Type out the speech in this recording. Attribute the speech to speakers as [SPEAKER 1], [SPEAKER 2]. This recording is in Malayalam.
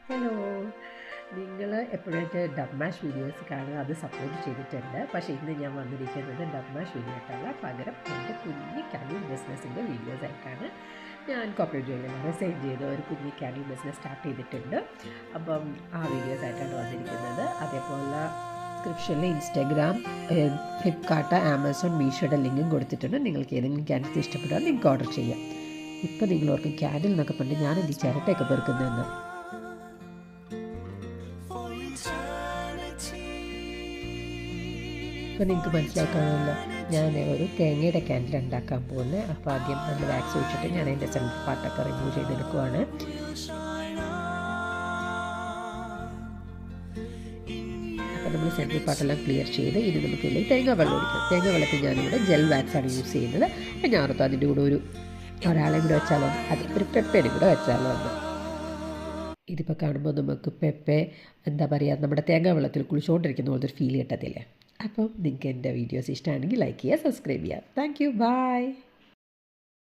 [SPEAKER 1] ഹലോ, നിങ്ങൾ എപ്പോഴായിട്ട് ഡബ് മാഷ് വീഡിയോസ് കാണുക, അത് സപ്പോർട്ട് ചെയ്തിട്ടുണ്ട്. പക്ഷേ ഇന്ന് ഞാൻ വന്നിരിക്കുന്നത് ഡബ് മാഷ് വീഡിയോ ആയിട്ടല്ല, പകരം എൻ്റെ കുഞ്ഞി കാൻഡിൽ ബിസിനസ്സിൻ്റെ വീഡിയോസ് ആയിട്ടാണ്. ഞാൻ കോർപ്പറേറ്റ് ജോലിയിൽ റിസൈൻ ചെയ്ത് ഒരു കുഞ്ഞി കാൻഡിൽ ബിസിനസ് സ്റ്റാർട്ട് ചെയ്തിട്ടുണ്ട്. അപ്പം ആ വീഡിയോസ് ആയിട്ടാണ് വന്നിരിക്കുന്നത്. അതേപോലെ ഡിസ്ക്രിപ്ഷനിൽ ഇൻസ്റ്റാഗ്രാം, ഫ്ലിപ്കാർട്ട്, ആമസോൺ, മീഷോയുടെ ലിങ്കും കൊടുത്തിട്ടുണ്ട്. നിങ്ങൾക്ക് ഏതെങ്കിലും ക്യാൻഡിൽസ് ഇഷ്ടപ്പെട്ടാൽ നിങ്ങൾക്ക് ഓർഡർ ചെയ്യാം. ഇപ്പം നിങ്ങൾ ഓർക്കും ക്യാൻഡിൽ എന്നൊക്കെ പറഞ്ഞ് ഞാനെന്ത് ചിരട്ടയൊക്കെ പെറുക്കുന്നതെന്ന്. ഇപ്പോൾ നിങ്ങൾക്ക് മനസ്സിലാക്കാമല്ലോ, ഞാൻ ഒരു തേങ്ങയുടെ ക്യാൻഡിൽ ഉണ്ടാക്കാൻ പോകുന്നത്. അപ്പോൾ ആദ്യം നമ്മൾ വാക്സ് ഒഴിച്ചിട്ട് ഞാൻ അതിൻ്റെ സെൻറ്റർ പാർട്ടൊക്കെ റിമൂവ് ചെയ്തെടുക്കുവാണ്. അപ്പോൾ നമ്മൾ സെൻട്രൽ പാർട്ടെല്ലാം ക്ലിയർ ചെയ്ത് ഇനി നമുക്കില്ലേ തേങ്ങ വെള്ളം ഒഴിക്കാം. തേങ്ങ വെള്ളത്തിൽ ഞാനിവിടെ ജെൽ വാക്സാണ് യൂസ് ചെയ്യുന്നത്. അപ്പോൾ ഞാനോർത്ത് അതിൻ്റെ കൂടെ ഒരാളെയും കൂടെ വെച്ചാലോ, അത് ഒരു പെപ്പേനും കൂടെ വെച്ചാലോ എന്ന്. ഇതിപ്പോൾ കാണുമ്പോൾ നമുക്ക് പെപ്പെ എന്താ പറയുക, നമ്മുടെ തേങ്ങ വെള്ളത്തിൽ കുളിച്ചുകൊണ്ടിരിക്കുന്ന പോലത്തെ ഒരു ഫീൽ കിട്ടത്തില്ലേ. അപ്പം നിങ്ങൾക്ക് എൻ്റെ വീഡിയോസ് ഇഷ്ടമാണെങ്കിൽ ലൈക്ക് ചെയ്യുക, സബ്സ്ക്രൈബ് ചെയ്യുക. Thank you, by.